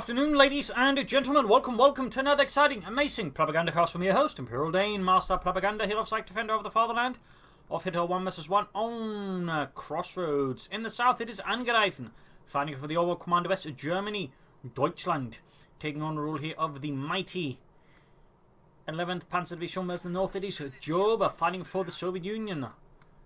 afternoon, ladies and gentlemen. Welcome to another exciting, amazing Propagandacast from your host, Imperial Dane, Master Propaganda, Hero of Psych, Defender of the Fatherland, of Hitter 1 vs 1 on Crossroads. In the south, it is Angreifen, fighting for the Overall Command of West Germany, Deutschland, taking on the rule here of the mighty 11th Panzer Division versus the north. It is Jove, fighting for the Soviet Union,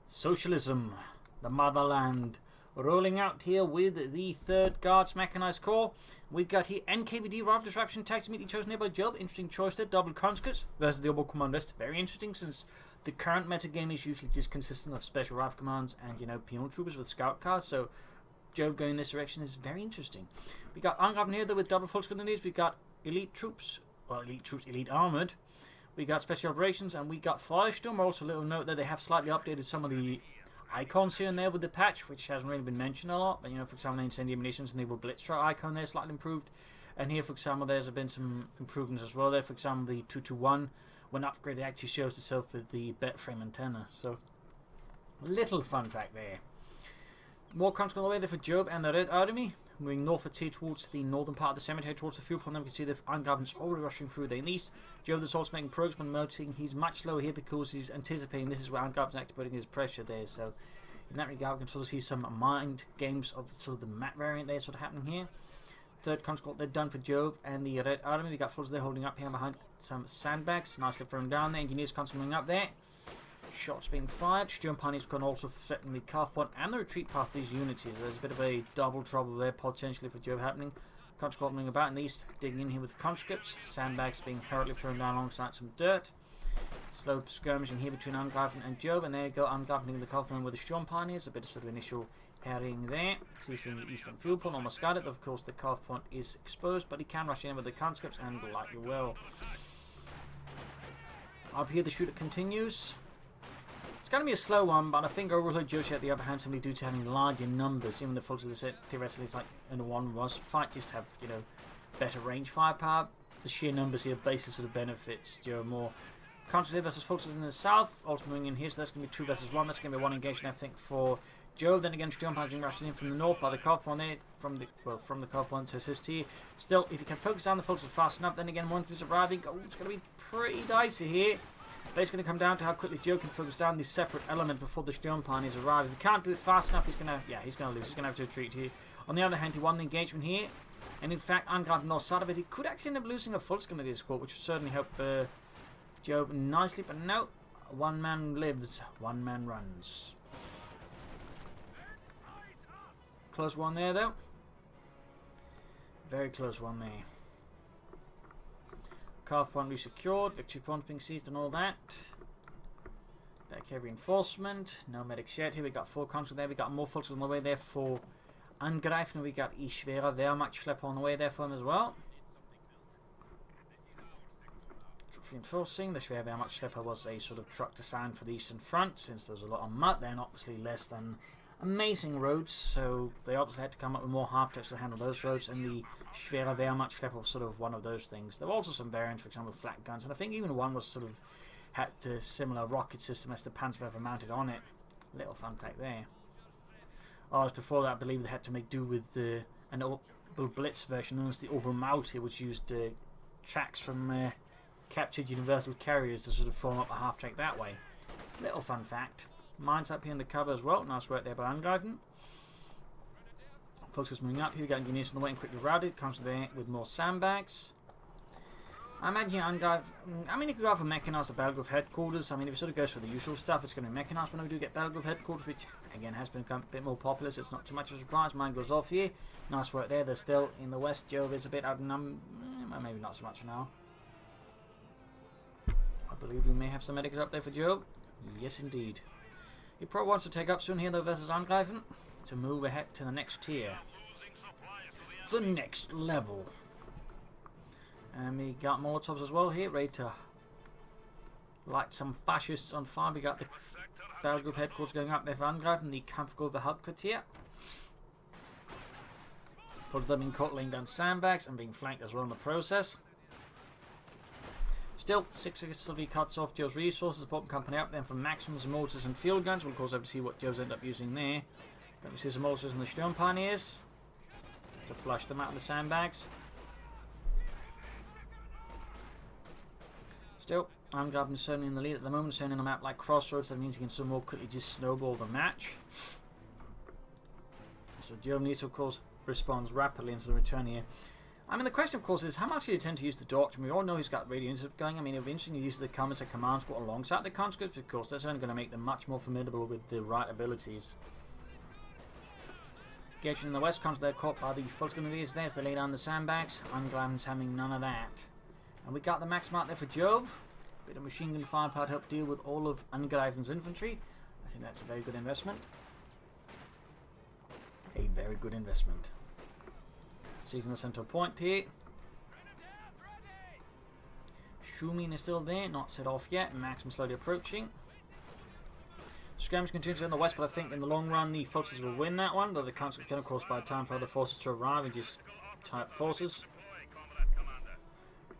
socialism, the motherland. Rolling out here with the 3rd Guards Mechanized Corps. We've got here NKVD, Rival Disruption, Tactics immediately chosen here by Jove. Interesting choice there. Double conscripts versus the Overall Command West. Very interesting, since the current metagame is usually just consistent of special rifle commands and, penal troopers with scout cars. So Jove going in this direction is very interesting. We got Angreifen here though with double full grenadiers. We got elite troops, elite armored. We got special operations, and we got Firestorm. Also, a little note that they have slightly updated some of the icons here and there with the patch, which hasn't really been mentioned a lot. But for example, the incendiary munitions and the blitz strike icon there slightly improved. And here, for example, there's been some improvements as well there. For example, the 221, when upgraded, actually shows itself with the bet frame antenna. So, little fun fact there. More conscripts on the way there for Jove and the Red Army. Moving northwards here towards the northern part of the cemetery, towards the fuel pond. Then we can see the Angreifen's already rushing through there in the east. Jove is also making progress, but noticing he's much lower here because he's anticipating this is where Angreifen's actually putting his pressure there. So, in that regard, we can sort of see some mind games of sort of the map variant there sort of happening here. 3rd conscript, they're done for Jove and the Red Army. We got forces there holding up here behind some sandbags. Nicely thrown down there. Engineers constantly up there. Shots being fired. Sturm Pioneers can also threaten the calf point and the retreat path of these units. So there's a bit of a double trouble there potentially for Jove happening. Conscript moving about in the east, digging in here with the conscripts. Sandbags being hurriedly thrown down alongside some dirt. Slow skirmishing here between Angreifen and Jove, and there you go, Angreifen in the calf point with the Sturm Pioneers. A bit of sort of initial harrying there. Seizing the eastern fuel point, almost got it. Of course, the calf point is exposed, but he can rush in with the conscripts and likely will. Up here, the shooter continues. It's going to be a slow one, but I think overall Jove should have the upper hand simply due to having larger numbers. Even the full of the set, theoretically, it's like in a one-was fight, just have, better range firepower. The sheer numbers here basically sort of benefits Jove more. Contrary versus forces in the south, also moving in here, so that's going to be 2 versus 1. That's going to be 1 engagement, I think, for Jove. Then again, Sturm being rushed in from the north by the Cough one there, from the Cough one to assist here. Still, if you can focus down the forces fast enough, then again, one is arriving. Oh, it's going to be pretty dicey here. But it's going to come down to how quickly Jove can focus down the separate element before the Sturm Pioneers arrive. If he can't do it fast enough, he's going to lose. He's going to have to retreat here. On the other hand, he won the engagement here. And in fact, Angreifen north side of it, he could actually end up losing a full grenadier squad, which would certainly help Jove nicely. But no, one man lives, one man runs. Close one there, though. Very close one there. Calf point resecured, victory point being seized and all that. Back here reinforcement, no medics yet. Here we got 4 conscripts there, we got more folks on the way there for Angreifen. We got Schwerer Wehrmachtschlepper on the way there for him as well. Troops reinforcing. The Schwerer Wehrmachtschlepper was a sort of truck to stand for the Eastern Front, since there's a lot of mud. They're obviously less than amazing roads, so they obviously had to come up with more half-trucks to handle those roads, and the Schwerer Wehrmachtschlepper was sort of one of those things. There were also some variants, for example, flat guns, and I think even one was sort of had a similar rocket system as the Panzerwerfer mounted on it. Little fun fact there. Oh, before that, I believe they had to make do with an Opel Blitz version known as the Opel Maute, which used tracks from captured Universal carriers to sort of form up a half-track that way. Little fun fact. Mines up here in the cover as well. Nice work there by Angreifen. Focus moving up here. We got engineers on the way and quickly routed. Comes there with more sandbags. I imagine Angreifen. He could go for mechanized at Belgrove headquarters. If it sort of goes for the usual stuff, it's going to be mechanized when we do get Belgrove headquarters, which again has become a bit more popular, so it's not too much of a surprise. Mine goes off here. Nice work there. They're still in the west. Jove is a bit outnumbered. Maybe not so much now. I believe we may have some medics up there for Jove. Yes, indeed. He probably wants to take up soon here though versus Angreifen to move ahead to the next tier. The next level. And we got Molotovs as well here, ready to light some fascists on fire. We got the Belgrove headquarters going up there for Angreifen, the Kampfgruppe Hauptquartier. For them in caught laying down sandbags and being flanked as well in the process. Still, 6 successfully cuts off Jove's resources, pop company up then for Maxims, mortars and field guns. We'll of course have to see what Jove's end up using there. Then we see some mortars and the Sturm Pioneers to flush them out of the sandbags. Still, Angreifen is certainly in the lead at the moment, certainly on a map like Crossroads. That means he can so more quickly just snowball the match. So Jove needs to, of course, respond rapidly into the return here. I mean, the question, of course, is how much do you tend to use the Doctrine? We all know he's got radio intercept going. I mean, it would be interesting to use the comments and command squad alongside the conscripts, of course. That's only going to make them much more formidable with the right abilities. Getting in the west, comes they're caught by the Fulton Grenadiers. There's the lead on the sandbags. Angreifen's having none of that. And we got the max mark there for Jove. Bit of machine gun firepower to help deal with all of Angreifen's infantry. I think that's a very good investment. A very good investment. Seizing the central point here. Shumin is still there, not set off yet. Maxim slowly approaching. Skirmish continues on the west, but I think in the long run the forces will win that one. Though the conscripts can, of course, by time for other forces to arrive and just tie up forces.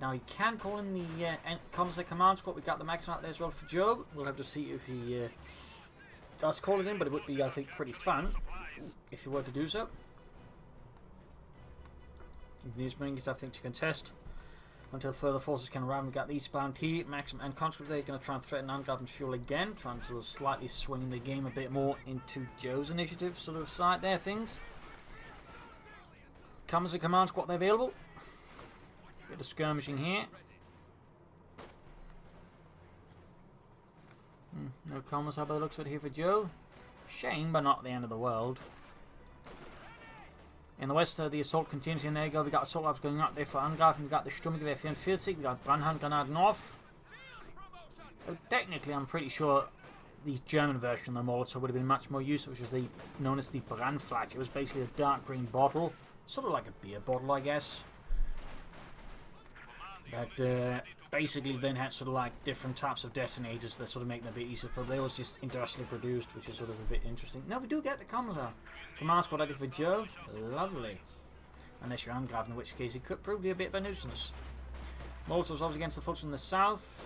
Now he can call in the Commissar Command Squad. We got the Maxim out there as well for Jove. We'll have to see if he does call it in, but it would be, I think, pretty fun if he were to do so. He needs bringing it, I think, to contest until further forces can arrive. We've got the eastbound here, Maxim and Conscript there. He's going to try and threaten Angreifen's fuel again, trying to slightly swing the game a bit more into Joe's initiative sort of side there, things. Comes a command squad available. Bit of skirmishing here. No comments by the looks of it here for Joe. Shame, but not the end of the world. In the west, the assault continues. In there you go. We got assault labs going up there for Angreifen. We got the Sturmgewehr 44. We got Brandhandgranaten off. So technically, I'm pretty sure the German version of the Molotov would have been much more useful, which was known as the Brandflash. It was basically a dark green bottle, sort of like a beer bottle, I guess. That basically then had sort of like different types of detonators that sort of make them a bit easier for. They was just industrially produced, which is sort of a bit interesting. Now we do get the Commissar Command Squad ready for Jove. Lovely. Unless you're Angreifen, in which case it could prove to be a bit of a nuisance. Molotovs obviously against the forces in the south.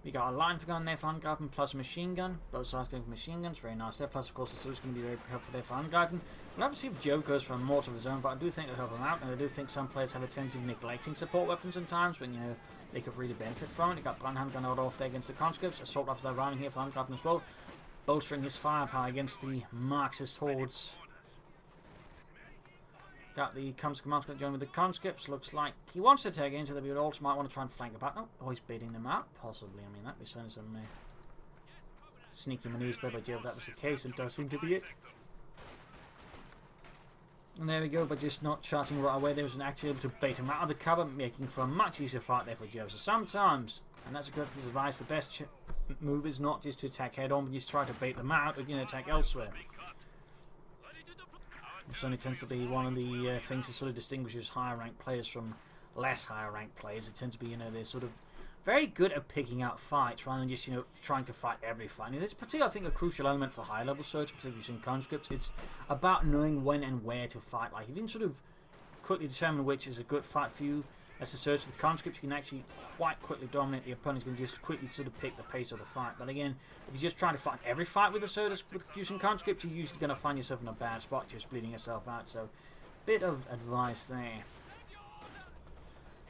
We got a line for gun there for Angreifen plus a machine gun. Both sides going for machine guns. Very nice there. Plus, of course, it's always going to be very helpful there for Angreifen. We'll have to see if Jove goes for a mortar of his own, but I do think it'll help him out. And I do think some players have a tendency of neglecting support weapons sometimes when, you know, they could really benefit from it. You got Brandhandgranaten off there against the conscripts. Assault up to their running here for Angreifen as well. Bolstering his firepower against the Marxist hordes. Got the command squad joining with the conscripts. Looks like he wants to take into the but also might want to try and flank about. Oh, he's baiting them out, possibly. I mean, that'd be certainly some sneaky maneuvers there by Jove. If that was the case, it does seem to be it. And there we go, but just not charging right away. There was actually able to bait him out of the cover, making for a much easier fight there for Jove. So sometimes, and that's a good piece of advice, the best move is not just to attack head on, but just try to bait them out, but, you know, attack elsewhere. It certainly tends to be one of the things that sort of distinguishes higher ranked players from less higher ranked players. It tends to be, you know, they're sort of very good at picking out fights rather than just, you know, trying to fight every fight. And it's particularly, I think, a crucial element for high level search, particularly using conscripts. It's about knowing when and where to fight. Like, if you can sort of quickly determine which is a good fight for you as a search with conscripts, you can actually quite quickly dominate the opponent. You can just quickly sort of pick the pace of the fight. But again, if you're just trying to fight every fight with the search with using conscripts, you're usually going to find yourself in a bad spot, just bleeding yourself out. So, bit of advice there.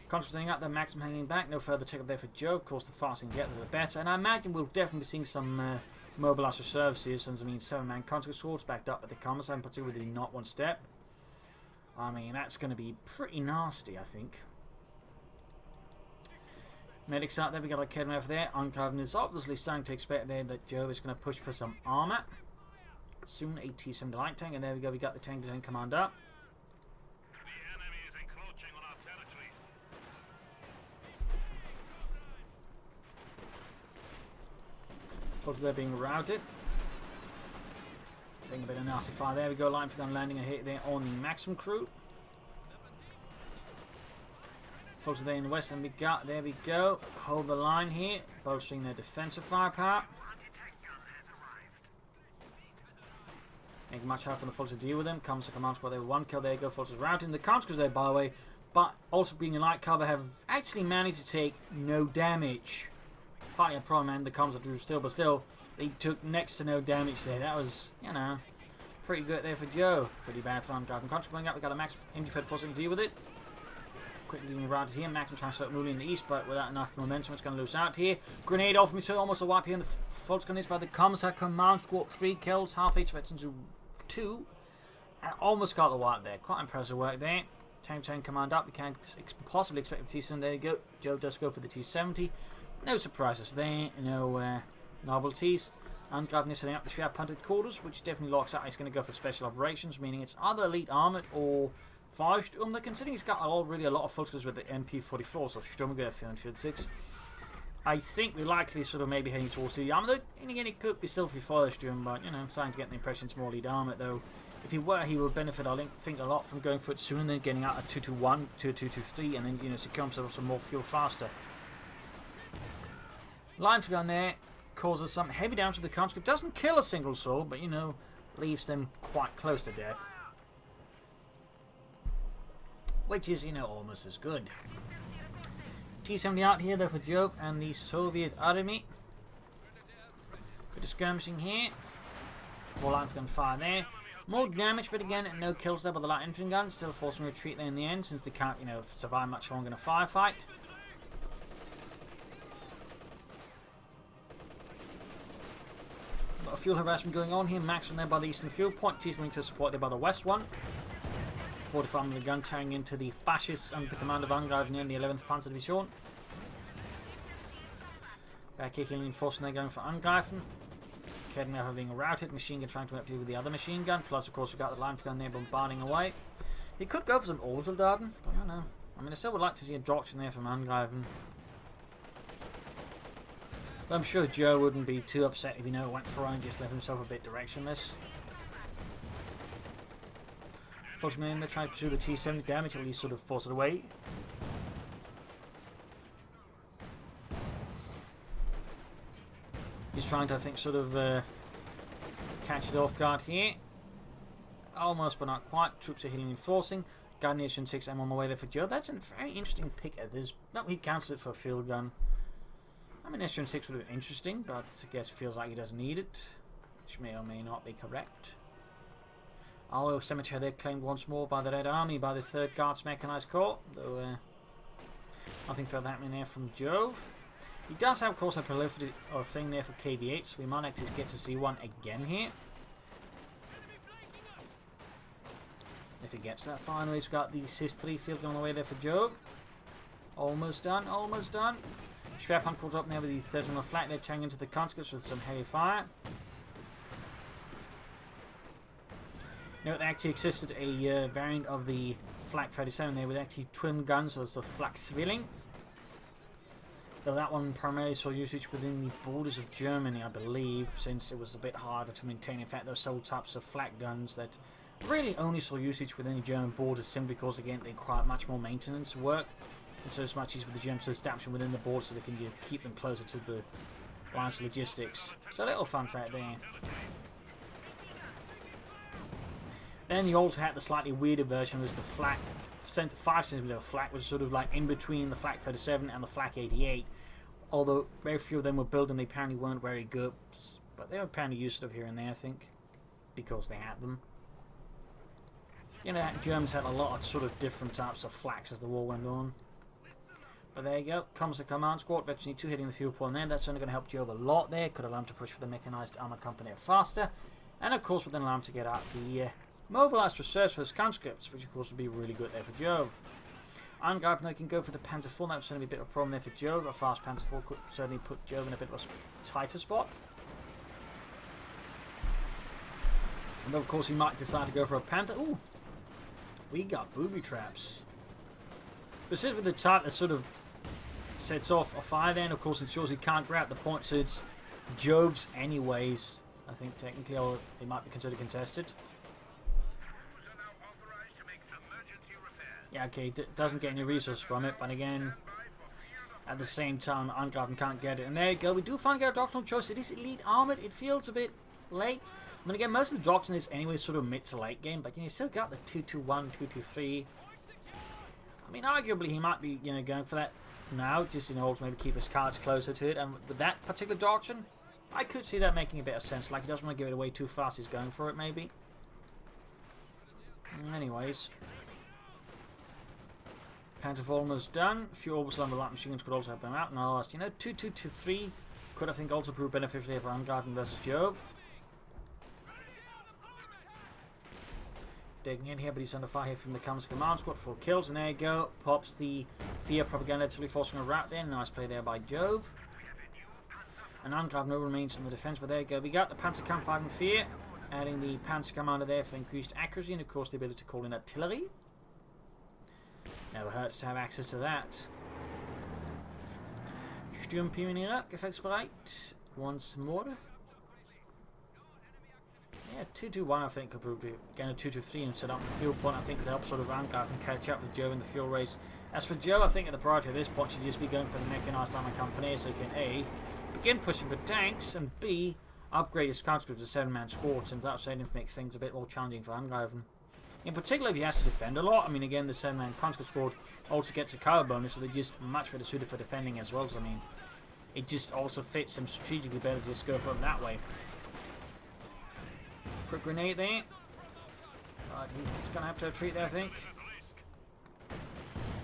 Conscripts setting up there, Maxim hanging back. No further check up there for Joe. Of course, the faster you can get there, the better. And I imagine we'll definitely be seeing some mobilised reserves here, since I mean 7-man conscript swords backed up at the Commissar, and particularly with the not one step. I mean, that's going to be pretty nasty, I think. Medics out there, we got a Kedman over there. Angreifen is obviously starting to expect there that Joe is going to push for some armour. Soon a T-70 light tank, and there we go, we got the tank battalion commander. The enemy is encroaching on our territory. Forces there being routed. Taking a bit of nasty fire. There we go, line for gun landing a hit there on the Maxim crew. Folks are there in the west, and we got, there we go, hold the line here, bolstering their defensive firepower. Making much harder for the folks to deal with them. Comes the command squad there, 1 kill, there you go, folks is routing. The conscripts there, by the way, but also being in light cover, have actually managed to take no damage. Partly a problem, and the comms are drew still, but still, they took next to no damage there. That was, you know, pretty good there for Joe. Pretty bad for Angreifen. Conscript going up, we got a max infantry force to deal with it. quickly routed here. Mac can try and start moving in the east, but without enough momentum, it's going to lose out here. Grenade off me, so almost a wipe here. And the fault's going to by the Commissar Command Squad. 3 kills, half H veterans 2. And almost got the wipe there. Quite impressive work there. Time 10 command up. We can't possibly expect the T-70. There you go. Jove does go for the T-70. No surprises there. No novelties. Angreifen is setting up the 3 punted quarters, which definitely locks out. He's going to go for special operations, meaning it's either Elite Armoured or 5 Sturm. Considering he's got already a lot of focus with the MP44, so Sturm will go Field 6. I think we're likely sort of maybe heading towards the Armoured. And again, it could be still for 5 Sturm, but you know, I'm starting to get the impression it's more Elite Armoured though. If he were, he would benefit, I think, a lot from going for it sooner than getting out at 221, 2223, and then, you know, secure himself some more fuel faster. Line for gun there causes some heavy damage to the conscript. Doesn't kill a single soul, but, you know, leaves them quite close to death. Which is, you know, almost as good. T-70 out here, though, for Jove and the Soviet army. Bit of skirmishing here. More line for gun fire there. More damage, but again, no kills there by the light infantry gun. Still forcing retreat there in the end, since they can't, you know, survive much longer in a firefight. Got a fuel harassment going on here. Max from there by the eastern fuel point. T's going to support there by the west one. 45mm gun tearing into the fascists under the command of Angreifen in the 11th Panzer Division. Back kicking reinforcing there going for Angreifen. Kedden now being routed. Machine gun trying to deal with the other machine gun. Plus, of course, we've got the line gun there bombarding away. He could go for some auto darting, but I don't know. I mean, I still would like to see a doctrine there from Angreifen. But I'm sure Joe wouldn't be too upset if, you know, went for and just left himself a bit directionless. Fortunately, they're trying to pursue the T-70 damage, at least sort of force it away. He's trying to, I think, sort of catch it off guard here. Almost, but not quite. Troops are healing and forcing. Guardian 6M on the way there for Joe. That's a very interesting pick at this. No, he cancels it for a field gun. I mean, S-6 would have been interesting, but I guess it feels like he doesn't need it. Which may or may not be correct. Although cemetery there claimed once more by the Red Army by the 3rd Guards Mechanized Corps. Though, nothing further happening there from Jove. He does have, of course, a proliferate thing there for KV-8, so we might actually get to see one again here. If he gets that finally, he's got the SIS-3 field on the way there for Jove. Almost done, almost done. Schwerpunkt calls up there with the 3rd on the flat. They're tearing into the conscripts with some heavy fire. Now, there actually existed a variant of the Flak 37 there with actually twin guns, so it's the Flak Zwilling. Though that one primarily saw usage within the borders of Germany, I believe, since it was a bit harder to maintain. In fact, there were several types of flak guns that really only saw usage within the German borders simply because, again, they require much more maintenance work. And so it's much easier for the Germans to establish them within the borders so they can keep them closer to the lines of logistics. So a little fun fact there. Then you also had the slightly weirder version, was the Flak 5cm flak, was sort of like in between the Flak 37 and the Flak 88. Although very few of them were built and they apparently weren't very good, but they were apparently used here and there, I think, because they had them. You know, Germans had a lot of sort of different types of flaks as the war went on. But there you go, comes the command squad, Veteran 2 hitting the fuel point there. That's only going to help Jove a lot there. Could allow him to push for the mechanized armor company faster. And of course, would then allow him to get out the mobilized reserves for his conscripts, which of course would be really good there for Jove. Angreifen can go for the Panzer IV. That would certainly be a bit of a problem there for Jove. A fast Panzer IV could certainly put Jove in a bit of a tighter spot. And of course, he might decide to go for a Panther. Ooh, we got booby traps. Specifically, the type that sort of sets off a fire there, and of course ensures he can't grab the point, so it's Jove's anyways, I think technically, or it might be considered contested. Yeah, okay, doesn't get any resources from it, but again, at the same time, Angreifen can't get it. And there you go, we do finally get a doctrinal choice. It is Elite Armoured. It feels a bit late. I mean, again, most of the doctrine is anyway sort of mid to late game, but you still got the 221, 223. I mean, arguably he might be, going for that now, just to maybe keep his cards closer to it. And with that particular doctrine, I could see that making a bit of sense. Like, he doesn't want to give it away too fast. He's going for it, maybe. Anyways, Panzer almost done. A few orbitals on the light machine guns could also help them out. And I'll ask, 2-2-2-3 could, I think, also prove beneficial for Angreifen versus Jove. Digging in here, but he's under fire here from the Commons Command Squad. 4 kills, and there you go. Pops the Fear Propaganda, totally forcing a route there. Nice play there by Jove. And Angreifen remains in the defense, but there you go. We got the Panzer Kampfwagen Fear, adding the Panzer Commander there for increased accuracy, and of course the ability to call in artillery. Never hurts to have access to that. Sturmpionierer, gefechtsbereit. Once more. Yeah, 2-2-1 I think could prove it. Again, a 2-2-3 and set up the fuel point I think could help sort of Angreifen catch up with Joe in the fuel race. As for Joe, I think at the priority at this point should just be going for the mechanised armour company so he can A, begin pushing for tanks, and B, upgrade his scout group to 7-man squad, since that's going to make things a bit more challenging for Angreifen. In particular if he has to defend a lot. I mean, again, the 7-man conscript squad also gets a cover bonus, so they're just much better suited for defending as well. So, I mean, it just also fits them strategically better to just go for them that way. Quick grenade there. But he's going to have to retreat there, I think.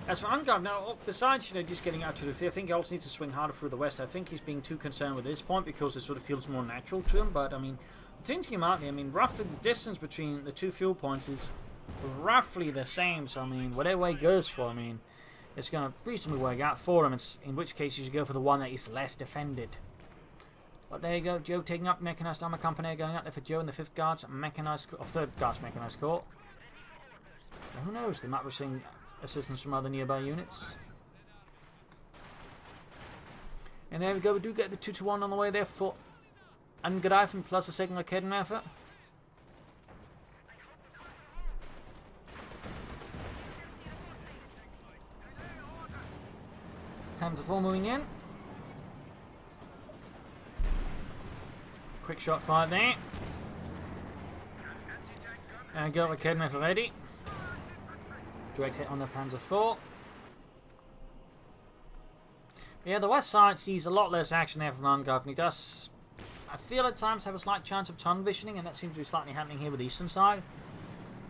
As for Angreifen, now, besides just getting out to the field, I think he also needs to swing harder through the west. I think he's being too concerned with this point because it sort of feels more natural to him. But, I mean, thinking about it, I mean, roughly the distance between the two fuel points is roughly the same. So, I mean, whatever way he goes for, I mean, it's going to reasonably work out for him. In which case, you should go for the one that is less defended. But there you go, Joe taking up Mechanized Armour Company, going out there for Joe in the 5th Guards, Mechanized, or 3rd Guards Mechanized Corps. Now, who knows, they might be seeing assistance from other nearby units. And there we go, we do get the 2-1 on the way there for Angreifen plus a 2nd Raketenwerfer. Panzer IV moving in. Quick shot fired there. And got Raketenwerfer ready. Direct hit on the Panzer IV. Yeah, the west side sees a lot less action there from Angreifen. He does, I feel at times, have a slight chance of tunnel visioning, and that seems to be slightly happening here with the eastern side.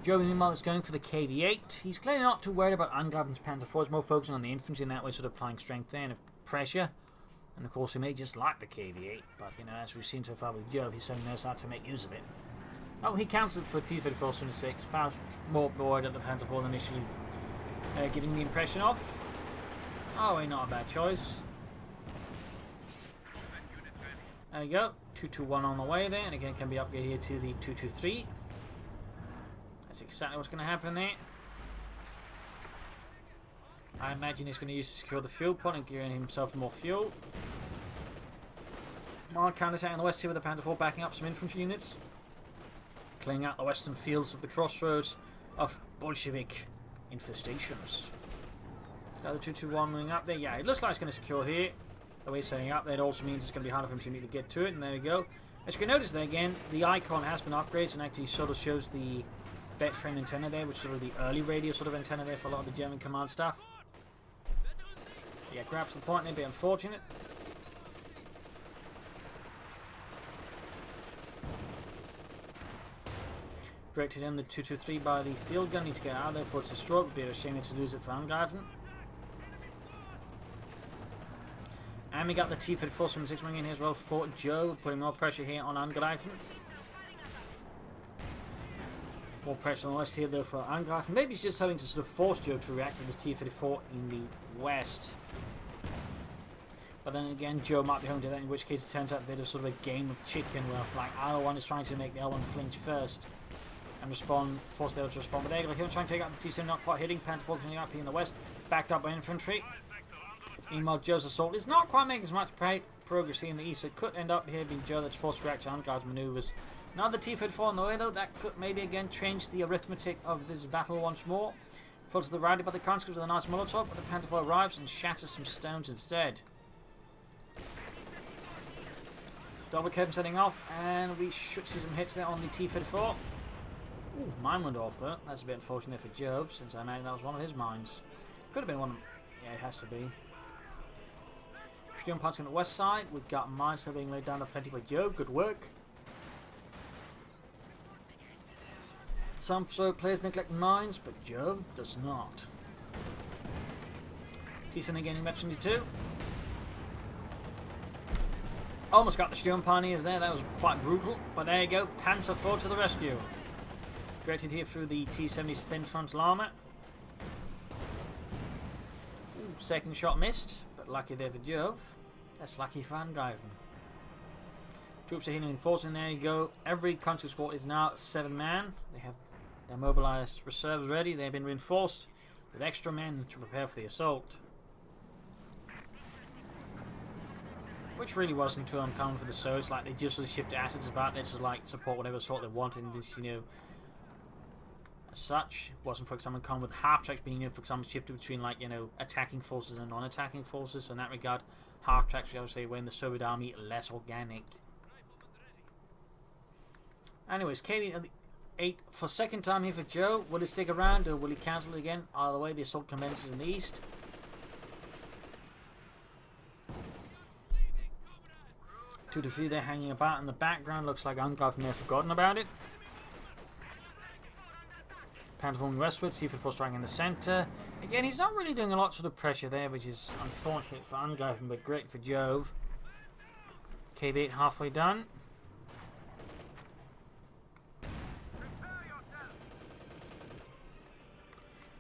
Joe, meanwhile, is going for the KV-8. He's clearly not too worried about Angreifen's Panzer IV. He's more focusing on the infantry in that way, sort of applying strength there and pressure. And of course, he may just like the KV-8, but as we've seen so far with Jove, he certainly knows how to make use of it. Oh, he cancelled for T-34-26. Perhaps more worried at the Panzer IV than initially giving the impression of. Oh, not a bad choice. There we go. 2-2-1 on the way there, and again can be upgraded here to the 2-2-3. That's exactly what's going to happen there. I imagine he's going to use to secure the fuel point and gearing himself more fuel. Mild counterattack on the west here with the Panzer IV backing up some infantry units. Clearing out the western fields of the Crossroads of Bolshevik infestations. Got the 2-2-1 moving up there. Yeah, it looks like it's going to secure here. The way it's setting up there, it also means it's going to be harder for him to need to get to it. And there we go. As you can notice there again, the icon has been upgraded and actually sort of shows the bed frame antenna there, which is sort of the early radio sort of antenna there for a lot of the German command stuff. Yeah, grabs the point, a bit unfortunate. Directed in the 2-2-3 by the field gun. Need to get out of there before it's destroyed. Would be a shame to lose it for Angreifen. And we got the T-34-76 moving in here as well for Joe, putting more pressure here on Angreifen. More pressure on the west here though for Angreifen. Maybe he's just having to sort of force Joe to react with his T-34 in the west. But then again, Joe might be home to that, in which case it turns out a bit of sort of a game of chicken where like L1 is trying to make the L1 flinch first and respond, force the other to respond. But there, he'll try and take out the T-7, not quite hitting. Panzer focusing up here in the west, backed up by infantry. Meanwhile, Joe's assault is not quite making as much progress here in the east. It could end up here being Joe that's forced to react to Angreifen's maneuvers. Now the T-34 on the way though, that could maybe again change the arithmetic of this battle once more. Falls to the right by the conscripts with a nice Molotov, but the Panzer IV arrives and shatters some stones instead. Double curtain setting off, and we should see some hits there on the T-34. Ooh, mine went off though. That's a bit unfortunate for Jove, since I imagine that was one of his mines. Could have been one of them. Yeah, it has to be. Still punching on the west side. We've got mines still being laid down plenty by Jove. Good work. Some slow players neglect mines, but Jove does not. T70 gaining match 22. Almost got the Sturm Pioneers there, that was quite brutal. But there you go, Panzer IV to the rescue. Great hit here through the T70's thin frontal armour. Ooh, second shot missed, but lucky there for Jove. That's lucky for Angreifen. Troops are here reinforcing, there you go. Every country squad is now 7-man. They have their mobilised reserves ready. They've been reinforced with extra men to prepare for the assault. Which really wasn't too uncommon for the Soviets. Like, they just sort of shifted assets about there to like support whatever sort they wanted. And this, as such, wasn't for example uncommon with half-tracks being, for example, shifted between like attacking forces and non-attacking forces. So in that regard, half-tracks, I would say, were in the Soviet army less organic. Anyways, KV-8 for second time here for Joe. Will he stick around or will he cancel it again? Either way, the assault commences in the east. Two to three there hanging about in the background. Looks like Angreifen may have forgotten about it. Panzer moving westwards. T-54 striking in the centre. Again, he's not really doing a lot sort of pressure there, which is unfortunate for Angreifen, but great for Jove. KV-8 halfway done.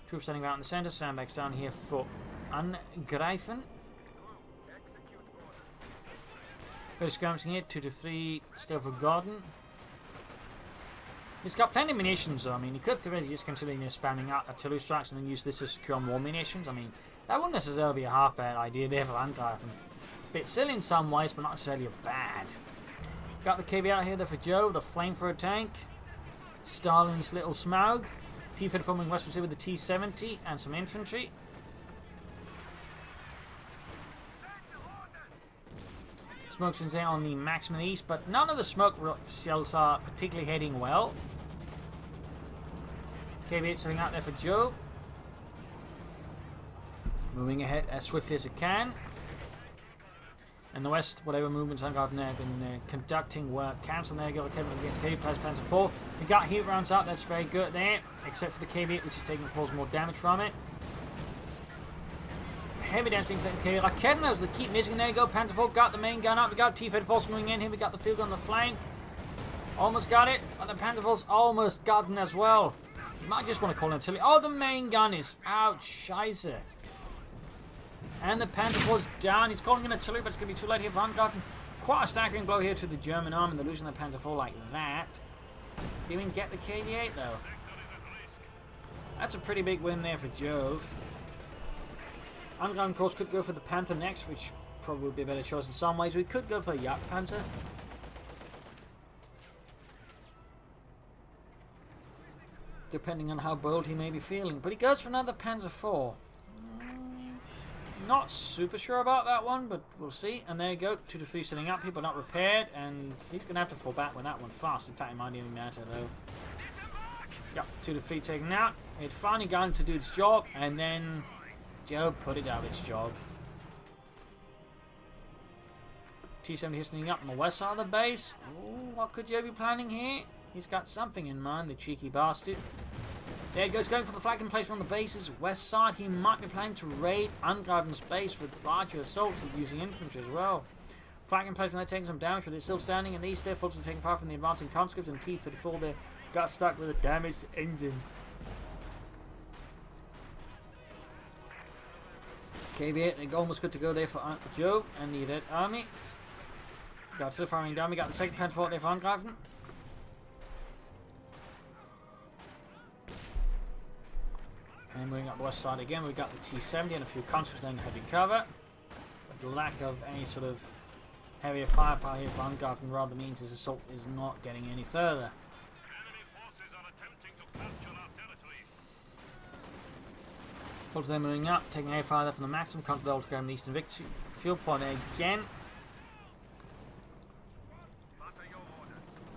Troops standing out in the centre. Sandbags down here for Angreifen. Bit of skirmishing here. 2 to 3 still for Gordon. He's got plenty of munitions though. I mean, he could theoretically just consider spamming out artillery strikes and then use this to secure more munitions. I mean, that wouldn't necessarily be a half bad idea there for Angreifen. Bit silly in some ways, but not necessarily bad. Got the KV out here there for Joe, the flamethrower tank. Stalin's little Smaug. T-54 moving westwards here with the T-70 and some infantry. Smoke shells there on the maximum east, but none of the smoke shells are particularly heading well. KV-8 setting out there for Joe. Moving ahead as swiftly as it can. In the west, whatever movements Angreifen there have been conducting were cancelled. There you go, Kevin against KV plus Panzer IV. We got heat rounds out, that's very good there, except for the KV-8, which is taking more damage from it. Heavy damage being taken care of. Raketten, they keep missing. There you go. Panzer IV got the main gun up. We got T-34 moving in here. We got the field on the flank. Almost got it. But the Panzer IV's almost gotten as well. You might just want to call it artillery. Oh, the main gun is out. Scheiße. And the Panzer IV's down. He's calling it artillery, but it's going to be too late here for Angreifen. Quite a staggering blow here to the German army. They're losing the Panzer IV like that. Didn't even get the KV-8 though. That's a pretty big win there for Jove. Angreifen, of course, could go for the Panther next, which probably would be a better choice in some ways. We could go for a Jagd Panzer. Depending on how bold he may be feeling. But he goes for another Panzer IV. Not super sure about that one, but we'll see. And there you go. 2 to 3 setting up. People not repaired. And he's going to have to fall back with that one fast. In fact, it might even matter, though. Yep, 2 to 3 taken out. It finally got to do its job. And then Joe put it out of its job. T-70 hitting up on the west side of the base. Ooh, what could Joe be planning here? He's got something in mind, the cheeky bastard. There he goes, going for the flag emplacement on the base's west side. He might be planning to raid Angreifen's base with larger assaults and using infantry as well. Flag emplacement, they're taking some damage, but it's still standing in the east there. Fulton taking fire from the advancing conscripts, and T-34 there got stuck with a damaged engine. KV-8, they're almost good to go there for Jove and the Elite Army. Got still firing down. We got the second Panzer IV there for Angreifen. And moving up the west side again, we've got the T-70 and a few conscripts in heavy cover. But the lack of any sort of heavier firepower here for Angreifen rather means his assault is not getting any further. Fulton then moving up, taking air fire there from the maximum, control to go in the eastern victory. Field point again.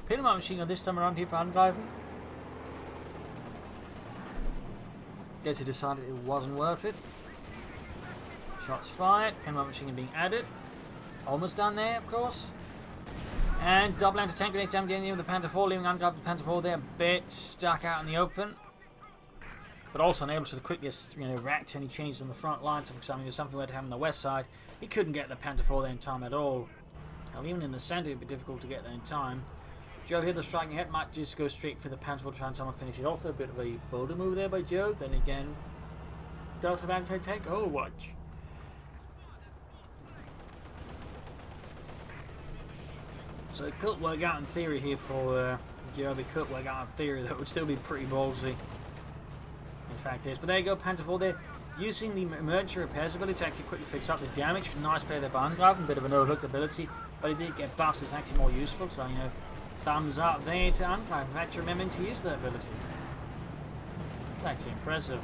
Pinamite machine gun this time around here for Angreifen. Guess he decided it wasn't worth it. Shots fired. Pinamite machine gun being added. Almost done there, of course. And double anti-tank grenades down again with the Panzer IV, leaving Angreifen the Panzer IV there a bit stuck out in the open. but also unable to quickly react to any changes in the front line. So for example, if something were to happen on the west side, he couldn't get the Panther 4 there in time at all. And even in the centre, it'd be difficult to get there in time. Jove here, the striking head might just go straight for the Panther 4 to try and finish it off. A bit of a bolder move there by Jove. Then again, does have anti-tank? Oh, watch. So it could work out in theory here for Jove. It could work out in theory that would still be pretty ballsy. In fact, it is. But there you go, Panther 4 there. Using the emergency repairs ability to actually quickly fix up the damage. Nice play there by Angreifen. Bit of an overlooked ability. But it did get buffs. It's actually more useful. So, thumbs up there to Angreifen. In fact, remembering to use that ability. It's actually impressive.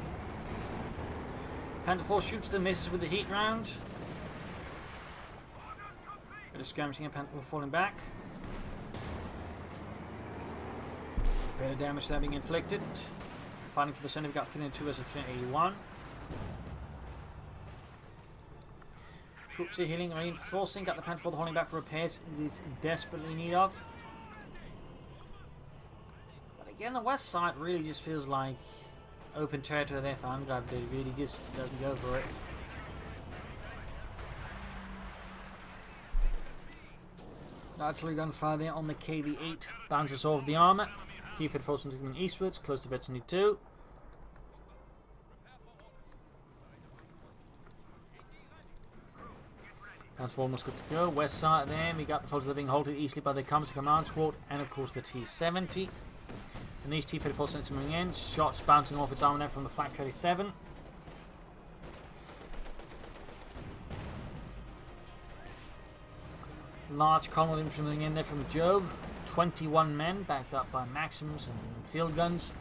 Panther 4 shoots the misses with the heat round. Bit of skirmishing and Panther 4 falling back. Bit of damage there being inflicted. Fighting for the center, we've got 302 versus 381. Troops are healing, reinforcing. Got the Panther 4 holding back for repairs. It is desperately in need of. But again, the west side really just feels like open territory there for Angreifen. It really just doesn't go for it. Artillery gunfire there on the KV-8. Bounces off the armour. Defense forces moving eastwards, close to Betsy 2. That's almost good to go. West side there, we got the forces that are being halted easily by the Combat Command Squad and of course the T-70. And these T-34 moving in, shots bouncing off its armor there from the Flak 37. Large column of infantry moving in there from Jove. 21 men backed up by Maxims and field guns.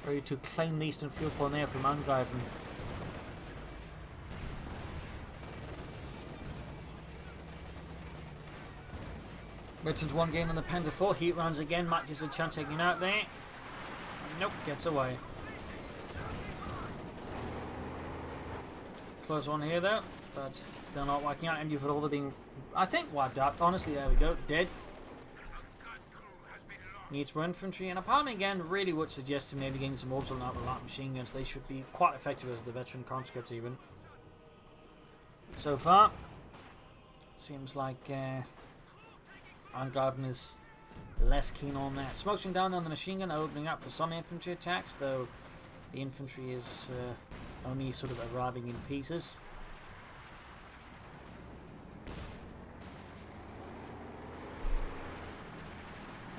Ready to claim the eastern field point there from Angreifen. Returns one game on the Panther 4. Heat rounds again. Matches a chance taking out there. Nope, gets away. Close one here though, but still not working out. MD for all the being, I think, wiped out. Honestly, there we go. Dead. Needs more infantry, and apart again, really would suggest to maybe getting some orbital and light machine guns. They should be quite effective as the veteran conscripts even. So far, seems like Angreifen is less keen on that. Smoking down on the machine gun, opening up for some infantry attacks, though the infantry is only sort of arriving in pieces.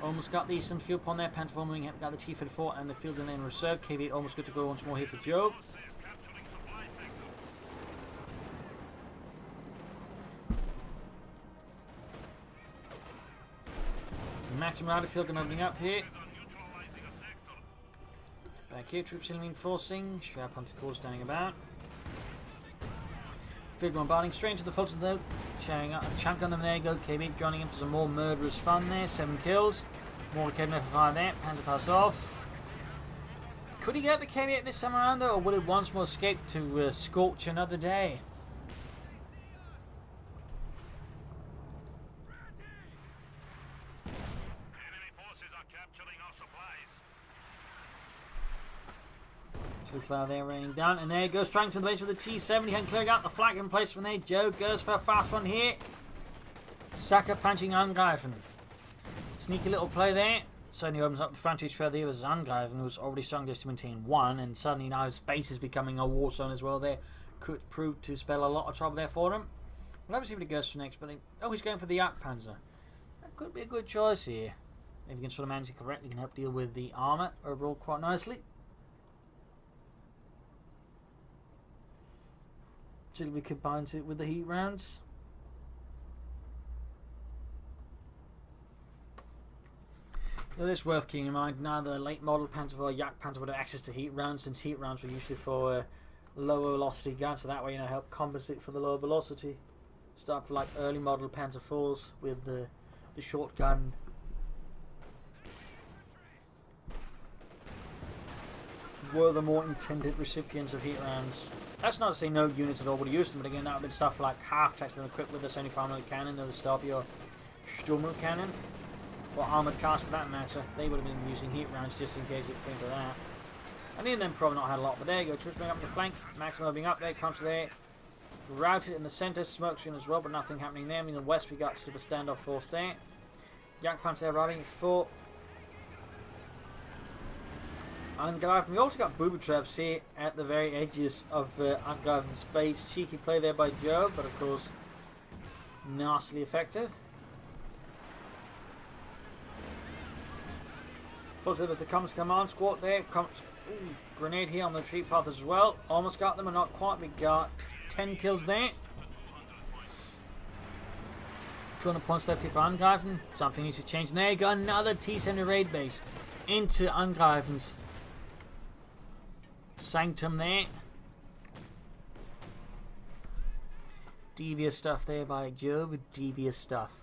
Almost got the eastern field upon there. Panther 4 moving up, got the T-34 and the field in reserve. KV almost good to go once more here for Jove. Maximum out of field gun opening up here. Back here, troops reinforcing. Strap onto course standing about. Field bombarding straight into the foot of the sharing up a chunk on them. There you go. KB joining in for some more murderous fun there. 7 kills. More KB for fire there. Panther pass off. Could he get the KB this time around though, or will it once more escape to scorch another day? Enemy forces are capturing our supplies. Too far there, raining down, and there he goes, trying to the base with the T-70 and clearing out the flag in place from there. Joe goes for a fast one here. Sucker punching Angreifen. Sneaky little play there. Suddenly opens up the frontage further here with Angreifen, who's already strung just to maintain 1, and suddenly now his base is becoming a war zone as well there. Could prove to spell a lot of trouble there for him. We'll have to see what he goes for next, but he's going for the Jagdpanzer. That could be a good choice here. If you can sort of manage it correctly, can help deal with the armour overall quite nicely. Till we combine it with the heat rounds. Now, it's worth keeping in mind, neither late model Panther or Jagdpanzer would have access to heat rounds, since heat rounds were usually for lower velocity guns, so that way help compensate for the lower velocity. Start for like early model Panther 4s with the shotgun. Were the more intended recipients of heat rounds. That's not to say no units at all would have used them, but again, that would have been stuff like half-tracks that are equipped with the 75mm cannon, or the Stabio Sturmer cannon, or armoured cars for that matter. They would have been using heat rounds just in case it came to that. Any of them probably not had a lot, but there you go. Troops being up the flank. Maximo being up there, comes there. Routed in the centre, smoke screen as well, but nothing happening there. I mean, in the west we got super standoff force there. Jagdpanzer there arriving for Angreifen. We also got booby traps here at the very edges of Angreifen's base. Cheeky play there by Jove, but of course, nastily effective. Folks, there was the Comes Command Squad there. Grenade here on the retreat path as well. Almost got them, but not quite. We got 10 kills there. 200 points left here for Angreifen. Something needs to change. And there you go, another T-70 raid base into Angreifen's sanctum there. Devious stuff there by Jove. Devious stuff.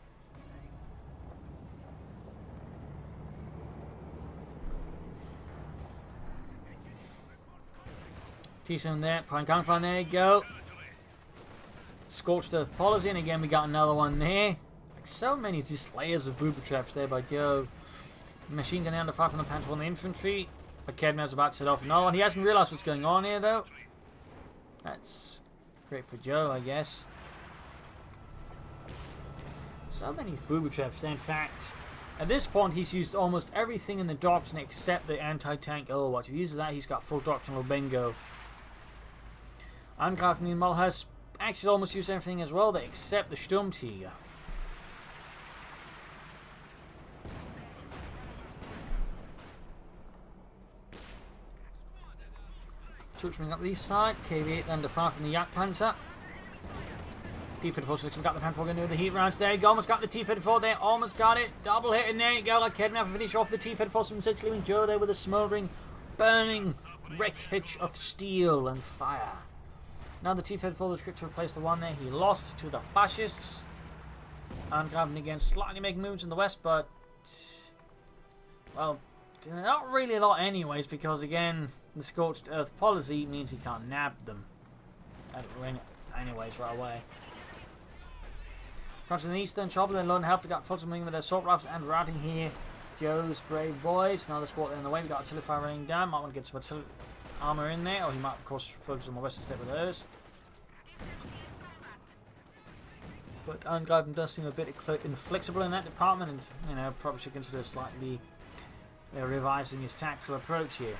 T-70 there. Prime gunfire, there you go. Scorched Earth policy, and again we got another one there. Like so many just layers of booby traps there by Jove. Machine gun down to fire from the Panther on the infantry. Kedman's about to set off another one. He hasn't realised what's going on here though. That's great for Joe, I guess. So many booby traps there. In fact, at this point he's used almost everything in the doctrine except the anti-tank Overwatch. If he uses that, he's got full doctrinal bingo. Angreifen meanwhile has actually almost used everything as well, except the Sturmtiger. Troops bring up the east side. KV8 then to fire from the Jagdpanzer. T-54 we got the Panther going to do the heat rounds there. You go, almost got the T-54 there, almost got it. Double hit, and there you go. Like Kedman finish off the T-54 leaving Joe there with a smouldering, burning wreckage of steel and fire. Now the T-54 the trick to replace the one there. He lost to the fascists. Angreifen again slightly making moves in the west, but well, not really a lot anyways, because again the Scorched Earth policy means he can't nab them anyways right away. Comes to the eastern chopper, then low and help. We got Fulton with their assault rifles and routing here. Joe's brave boys. Now the squad in the way. We got artillery fire running down. Might want to get some artillery armour in there, or he might of course focus on the western step with those. But Angreifen does seem a bit inflexible in that department, and you know, probably should consider slightly revising his tactical approach here.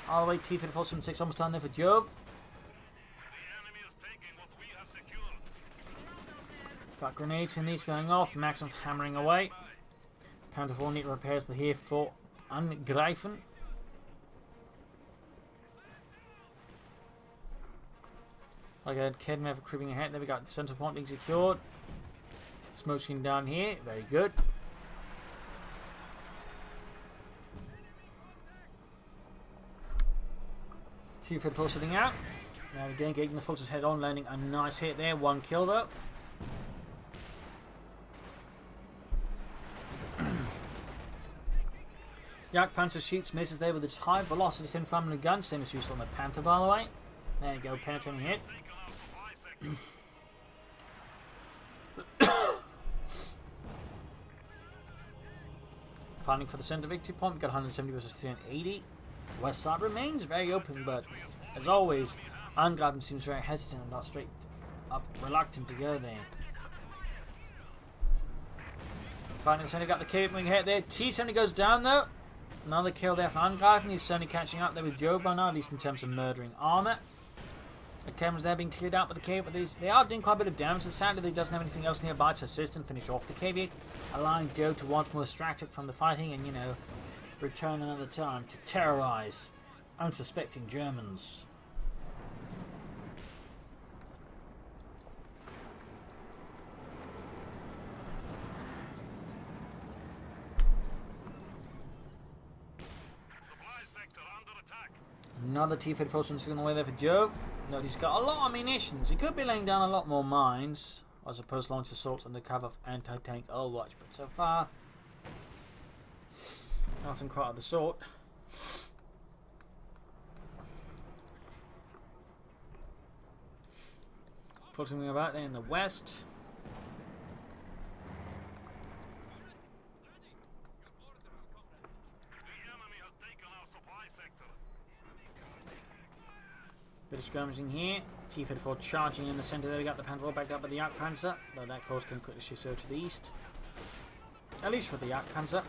All the way T-54 almost down there for Jove. Got grenades in these going off. Maxim hammering away. Panther 4 neat repairs the here for Angreifen. Like I had Kedman creeping ahead. There we got the centre point being secured. Smoke screen down here. Very good. T-54 sitting out. Now again, getting the Fulton's head on, landing a nice hit there. One kill though. Jagdpanzer shoots, misses there with its high velocity infantry gun, same as used on the Panther by the way. There you go, penetrating hit. Fighting for the centre victory point, we got 170 versus 380. West side remains very open, but as always, Angreifen seems very hesitant and not straight up, reluctant to go there. Fighting in the centre, got the cave wing hit there. T-70 goes down though. Another kill there for Angreifen. He's certainly catching up there with Jove by now, at least in terms of murdering armour. The cameras there being cleared out by the cave, but they are doing quite a bit of damage. Sadly, he doesn't have anything else nearby to assist and finish off the cave, allowing Jove to once more distract it from the fighting and, you know, return another time to terrorise unsuspecting Germans. Another T-54 sitting away there for Jove. No, he's got a lot of munitions. He could be laying down a lot more mines, I suppose launch assaults under cover of anti-tank Overwatch, but so far nothing quite of the sort. Floating about there in the west. Bit of skirmishing here. T-54 charging in the centre there. We got the Panzer backed up by the Jagdpanzer, though that course can quickly shift over to the east. At least for the Jagdpanzer.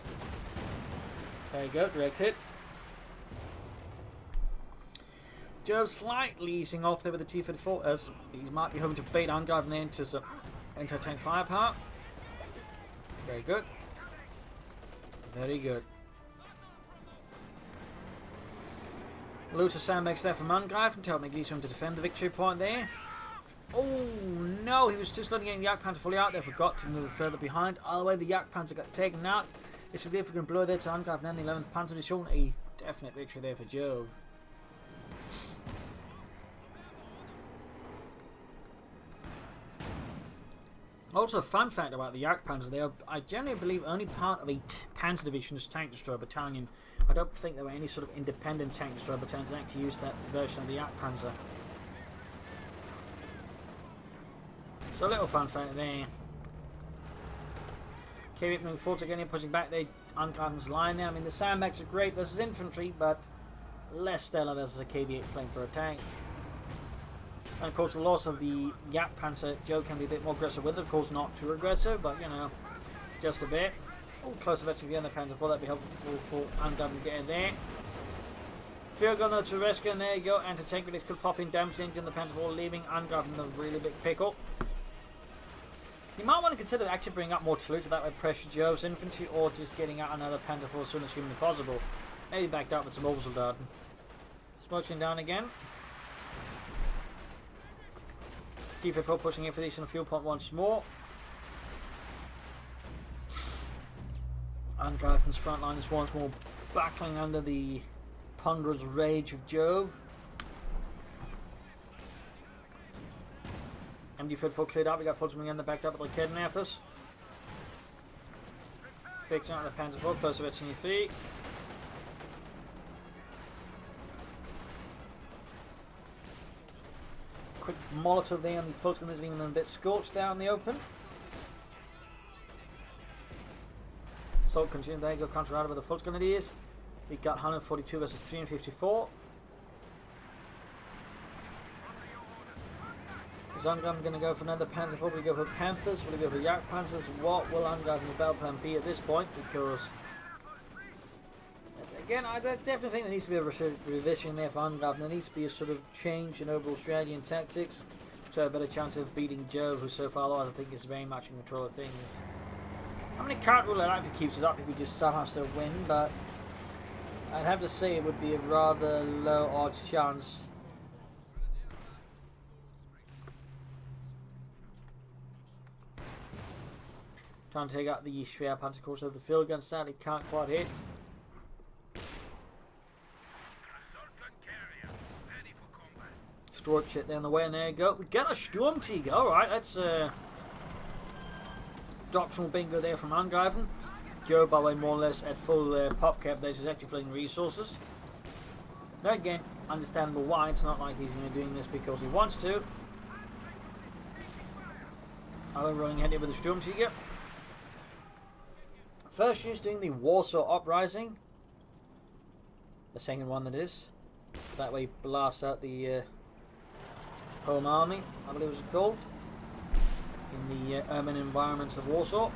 There you go, direct hit. Jove slightly easing off there with the T-54 as he might be hoping to bait Angreifen into some anti-tank firepower. Very good. Very good. Loot of sandbags there from Angreifen to help make it easier to defend the victory point there. Oh no, he was too slow to getting the Jagdpanzer fully out there, forgot to move further behind. Either way, the Jagdpanzer got taken out. A significant blow there to Angreifen and the 11th Panzer Division. A definite victory there for Jove. Also, a fun fact about the Jagdpanzer, they are, I generally believe, only part of a Panzer Division's tank destroyer battalion. I don't think there were any sort of independent tank destroyer battalions that actually used that version of the Jagdpanzer. So a little fun fact there. KV moving forward again, pushing back there. Angreifen's line there. I mean, the sandbags are great versus infantry, but less stellar versus a KV-8 flamethrower tank. And of course, the loss of the Jagdpanzer, Jove can be a bit more aggressive with it. Of course, not too aggressive, but you know, just a bit. Oh, close to veteran again, the Panzer 4. That'd be helpful for Angreifen getting there. Field gunner to rescue, and there you go. Anti-tank release could pop in, damage the engine, the Panzer 4 leaving Angreifen in a really big pickle. You might want to consider actually bringing up more artillery to that way pressure Jove's infantry, or just getting out another Panzer 4 as soon as humanly possible. Maybe backed up with some Obersoldaten. Smoking down again. T-54 pushing in for this in the fuel point once more. Angreifen's front line is once more battling under the ponderous rage of Jove. MD-54 cleared up, we got Fulton again, backed up by the Kidnappers. Fixing out the Panzer 4, close to it in your feet. Quick Molotov there on the Fulton, is even a bit scorched there in the open. Assault continuing, there you go, counter out with the Fulton it is. We got 142 versus 354. Is Angreifen going to go for another Panzer 4? Will he go for Panthers? Will he go for Jagdpanzers? What will Angreifen's battle plan be at this point? Because, again, I definitely think there needs to be a revision there for Angreifen. There needs to be a sort of change in overall strategy and tactics to have a better chance of beating Jove, who so far, otherwise, I think is very much in control of things. I mean, it can't rule it out if he keeps it up, if he just somehow still win, but I'd have to say it would be a rather low odds chance. Trying to take out the Schwer Panzer course of the field gun, sadly can't quite hit. Storage shit there on the way, and there you go. We get a Sturmtiger. Alright, that's doctrinal bingo there from Angreifen. Jove, by the way, more or less at full pop cap there, so he's actually filling resources. Now again, understandable why. It's not like he's doing this because he wants to. I'm running ahead here with the Sturmtiger. First use doing the Warsaw Uprising. The second one that is. That way blasts out the Home Army, I believe it was called. In the urban environments of Warsaw.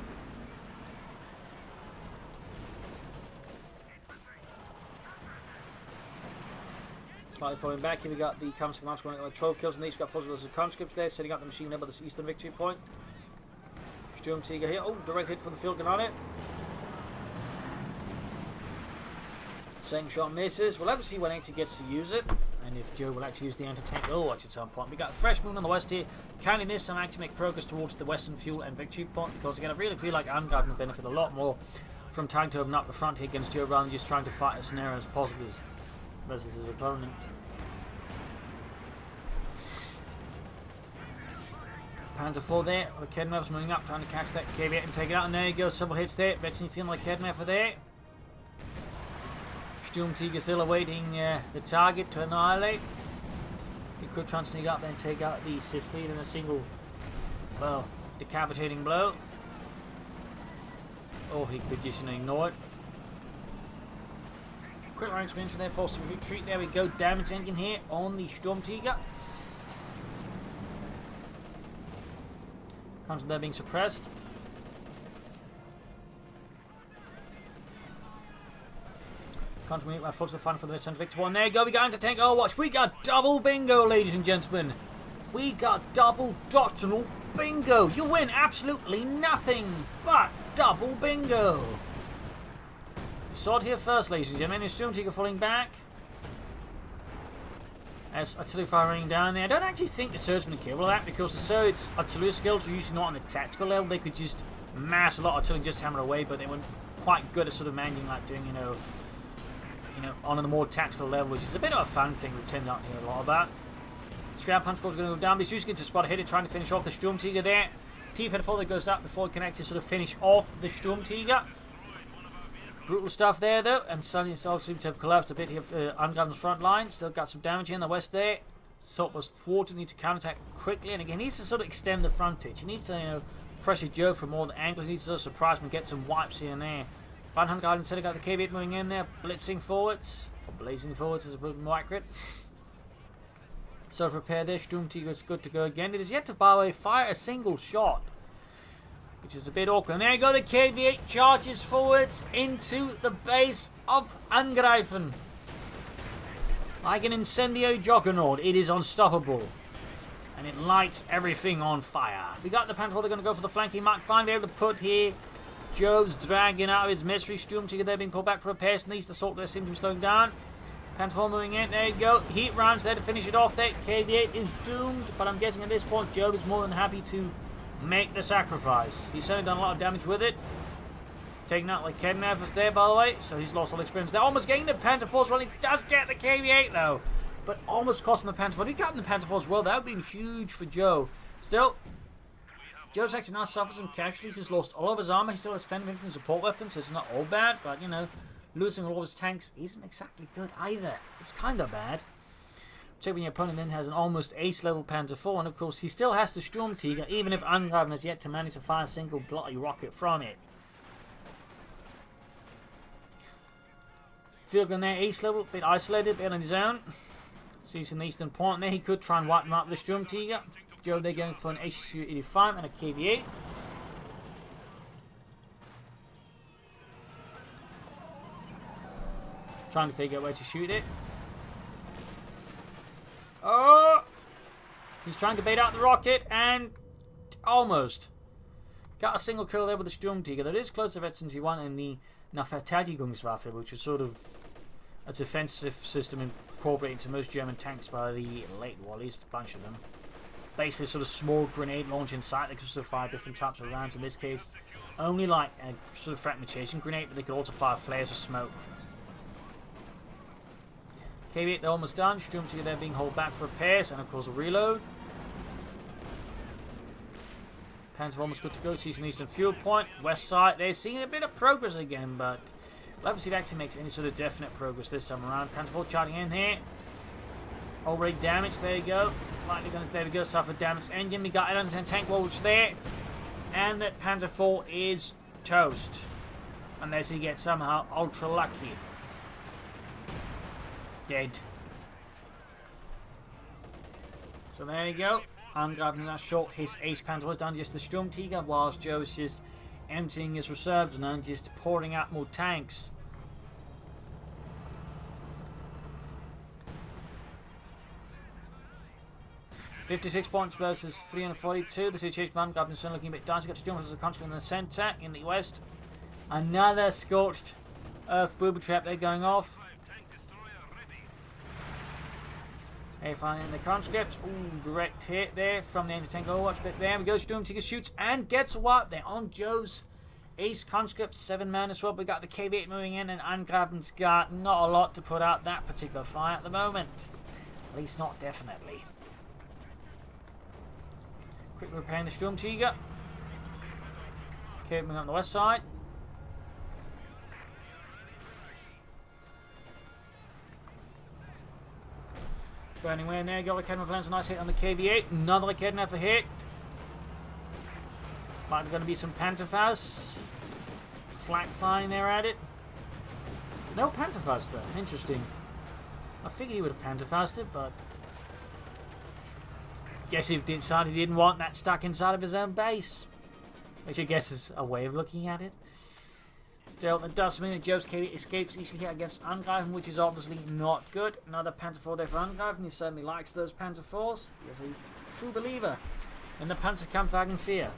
Slightly falling back here, we got the conscripts going with 12 kills, and these got full of conscripts there, setting up the machine gun by the eastern victory point. Sturmtiger here. Oh, direct hit from the field gun on it. Second shot misses. We'll have to see when actually gets to use it, and if Joe will actually use the anti-tank watch at some point. We got a fresh moon on the west here. Can he miss and actually make progress towards the western fuel and victory point? Because again, I really feel like Angreifen will benefit a lot more from trying to open up the front here against Joe rather than just trying to fight as narrow as possible versus his opponent. Panzer 4 there, with Kidnappers moving up, trying to catch that KV-8 and take it out, and there you go, several hits there. Bet you feeling like Kidnapper there. Sturmtiger still awaiting the target to annihilate. He could try and sneak up there and take out the Sicily in a single, well, decapitating blow. Or he could just ignore it. quick ranks of infantry there, forced to retreat. There we go. Damage engine here on the Sturmtiger. Comes they're being suppressed. Continue my force to find for the center victor one. There you go. We got anti-tank Overwatch. We got double bingo, ladies and gentlemen. We got double doctrinal bingo. You win absolutely nothing but double bingo. You saw it here first, ladies and gentlemen. Sturmtiger falling back. As artillery fire raining down there. I don't actually think the Surge's been capable of that because the Surge's artillery skills are usually not on the tactical level. They could just mass a lot of artillery and just hammer away, but they weren't quite good at sort of managing like doing, you know, on a more tactical level, which is a bit of a fun thing we tend not to hear a lot about. Scrap punch is going to go down, but he's using it to spot ahead, trying to finish off the Sturmtiger there. T-Fed 4 that goes up before it connects to sort of finish off the Sturmtiger. Brutal stuff there though, and suddenly it's all seems to have collapsed a bit here for Angreifen's front line. Still got some damage here in the west there. Salt was thwarted, needs to counterattack quickly, and again he needs to sort of extend the frontage. He needs to, you know, pressure Jove from all the angles. He needs to sort of surprise him and get some wipes here and there. Van Hungard instead of got the KV8 moving in there, blitzing forwards, or blazing forwards is a bit more accurate. So prepare there, Sturmtiger is good to go again. It is yet to, by the way, fire a single shot, which is a bit awkward. And there you go, the KV8 charges forwards into the base of Angreifen. Like an incendiary juggernaut, it is unstoppable. And it lights everything on fire. We got the Panther, they're going to go for the flanking Mark 5, able to put here. Jove's dragging out of his mystery. Sturmtiger there being pulled back for a pace. And these the salt there seem to be slowing down. Panther moving in. There you go. Heat rounds there to finish it off there. KV8 is doomed. But I'm guessing at this point Jove is more than happy to make the sacrifice. He's certainly done a lot of damage with it. Taking out like Kednavus there, by the way. So he's lost all experience there. Almost getting the Panther Force. Well, he does get the KV8 though. But almost costing the Panther Force. If he got the Panther Force well, that would have been huge for Jove. Still, Jove's actually now suffers some casualties. He's lost all of his armor. He still has plenty of support weapons, so it's not all bad. But, you know, losing all of his tanks isn't exactly good either. It's kind of bad. Check when your opponent then has an almost ace-level Panzer IV, and of course he still has the Sturmtiger, even if Angreifen has yet to manage to fire a single bloody rocket from it. Field gun there, ace-level, bit isolated, bit on his own. Sees an eastern point there. He could try and wipe them out with the Sturmtiger. Jove, they're going for an HQ-85 and a KV8. Trying to figure out where to shoot it. Oh! He's trying to bait out the rocket and almost got a single kill there with the Sturmtiger. That is close to V-21 in the Nahverteidigungswaffe, which is sort of a defensive system incorporated into most German tanks by the late war, at least a bunch of them. Basically, sort of small grenade launch inside. They could sort of fire different types of rounds. In this case, only like a sort of fragmentation grenade, but they could also fire flares of smoke. KV8, they're almost done. Sturmtiger there being held back for a pace, and of course a reload. Panzer almost good to go. Sees an eastern fuel point. West side, they're seeing a bit of progress again, but we'll have to see if it actually makes any sort of definite progress this time around. Panzer charging in here. Already damaged. There you go. Likely going to, there we go, suffer damage engine. We got it under tank voltage there. And that Panzer IV is toast. Unless he gets somehow ultra lucky. Dead. So there you go. Angreifen has shot his ace Panther down to just the Sturmtiger, whilst Joe is just emptying his reserves and then just pouring out more tanks. $56 points versus 342. The situation for Angreifen is still looking a bit dicey. Got Sturmtiger as a consequence in the centre, in the west. Another scorched earth booby trap there going off. Hey, finding the conscript. Ooh, direct hit there from the anti-tank Overwatch bit. There we go. Sturmtiger shoots and gets a wipe there on Joe's ace conscript. 7-man as well. We got the KV8 moving in, and Angreifen's got not a lot to put out that particular fire at the moment. At least not definitely. Quickly repairing the Sturmtiger. KV8 moving on the west side. Burning way in there, got a Kednavus lands a nice hit on the KV8. Another Kednavus hit. Might be going to be some Panzerfaust. Flak flying there at it. No Panzerfaust though. Interesting. I figured he would have Panzerfausted, but guess he decided he didn't want that stuck inside of his own base. Which I guess is a way of looking at it. Still, it does mean that Jove's KV escapes easily here against Angreifen, which is obviously not good. Another Panzer IV there for Angreifen. He certainly likes those Panzer IVs. He is a true believer in the Panzerkampfwagen 4.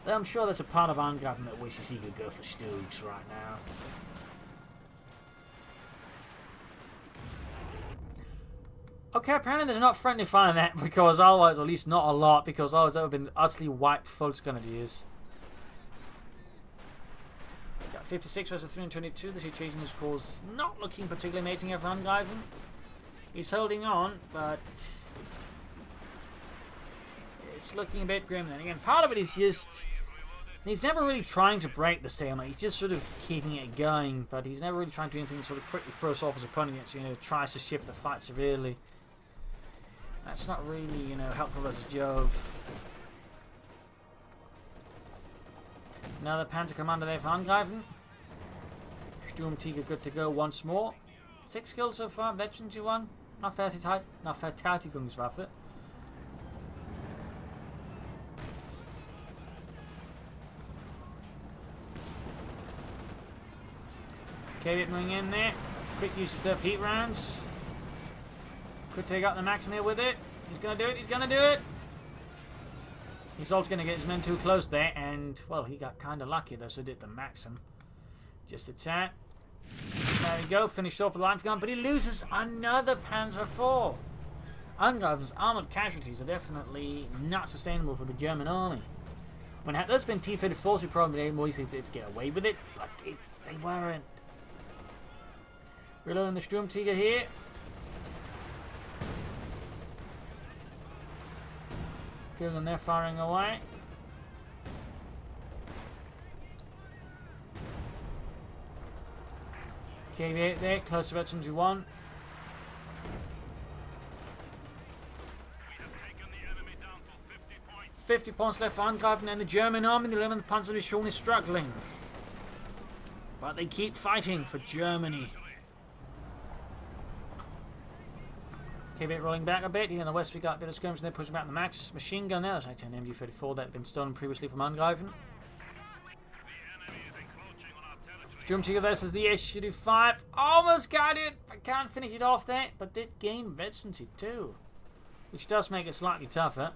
Though I'm sure there's a part of Angreifen that wishes he could go for Stugs right now. Okay, apparently there's not friendly fire in that, because otherwise, or at least not a lot, because otherwise that would have been utterly wiped full grenadiers. Got 56 versus 322. The situation is, of course, not looking particularly amazing here for Angreifen. He's holding on, but it's looking a bit grim then. Again, part of it is just he's never really trying to break the stalemate. He's just sort of keeping it going, but he's never really trying to do anything to sort of quickly throw us off his opponent against, tries to shift the fight severely. That's not really, helpful as a Jove. Another Panzer Commander there for Angreifen. Sturmtiger good to go once more. 6 kills so far, Veterans you won. Nach Verteidigungswaffe. KV moving in there. Quick usage of heat rounds. Could take out the Maxim here with it. He's going to do it. He's going to do it. He's also going to get his men too close there. And, well, he got kind of lucky though, so did the Maxim. Just a tad. There we go. Finished off with the line gun. But he loses another Panzer IV. Angreifen's armoured casualties are definitely not sustainable for the German army. When had those been T-34s, we probably been able more easily to get away with it. But they weren't. Reloading the Sturmtiger here. Feel them there firing away. KV8 there, close to veterans you won. We have taken the enemy down to 50 points. 50 points left for Angreifen, and the German army, the 11th Panzer Division, is struggling. But they keep fighting for Germany. KV8 rolling back a bit. Here in the west we got a bit of skirmish and they're pushing back the Max machine gun there. That's actually an MG34 that had been stolen previously from Angreifen. The enemy is encroaching on our territory. Sturmtiger versus the SU-5. Almost got it! I can't finish it off there, but did gain veterancy too. Which does make it slightly tougher.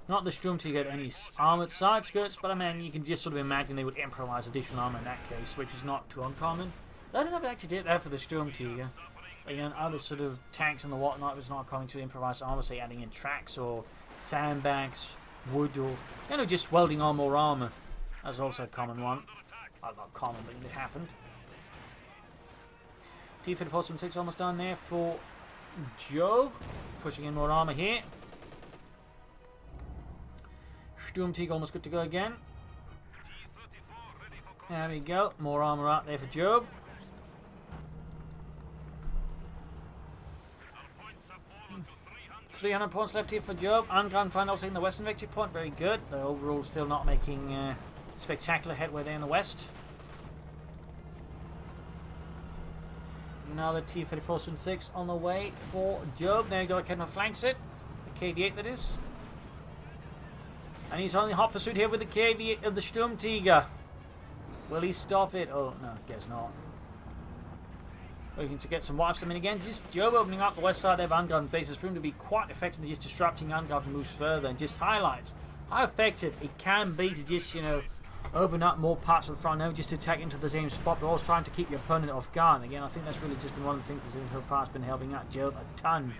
Not the Sturmtiger at any armoured side skirts, but I mean, you can just sort of imagine they would improvise additional armour in that case, which is not too uncommon. I don't know if they actually did that for the Sturmtiger. But other sort of tanks and the whatnot was not coming to improvise armour, say adding in tracks or sandbags, wood, or just welding on more armour. That's also a common one. Well, not common, but it happened. T-3476 almost done there for Jove. Pushing in more armour here. Sturmtiger almost good to go again. There we go. More armour out there for Jove. 300 points left here for Jove. Angreifen finally taking the western victory point. Very good. The overall still not making spectacular headway there in the west. Now the T-3476 on the way for Jove. There you go. Kedma flanks it. The KV8 that is. And he's on the hot pursuit here with the KV8 of the Sturmtiger. Will he stop it? Oh, no, guess not. Looking to get some wipes. I mean, again, just Jove opening up the west side of Angreifen's base has proven to be quite effective in just disrupting Angreifen moves further, and just highlights how effective it can be to just, open up more parts of the front, never just attack into the same spot, but always trying to keep your opponent off guard. Again, I think that's really just been one of the things that so far has been helping out Jove a ton.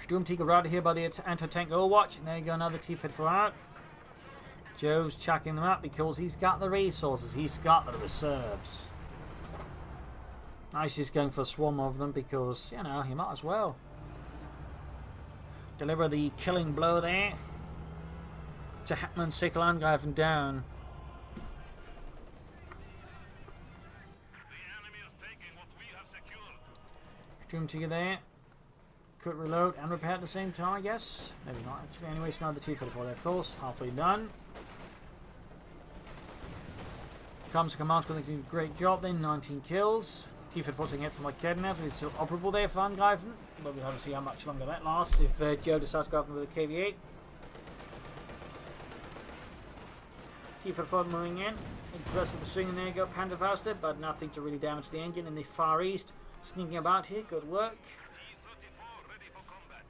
Sturmtiger routed here by the anti-tank Overwatch, and there you go, another T-34 out. Jove's chucking them up because he's got the resources, he's got the reserves. Now he's just going for a swarm of them because, he might as well. Deliver the killing blow there to Hatman sickle Angreifen down. The enemy is taking what we have secured. Sturmtiger there. Could reload and repair at the same time, I guess. Maybe not actually. Anyway, it's now the T-34 there, of course. Halfway done. Comes Command's going to do a great job then, 19 kills. T-Fed forcing it from like Kednev, it's still operable there for Angreifen. But we'll have to see how much longer that lasts if Jove decides to go after with a KV8. T-Fed moving in. Aggressive pursuing, and there you go, Panzerfaust, but nothing to really damage the engine in the far east. Sneaking about here, good work. T-34 ready for combat.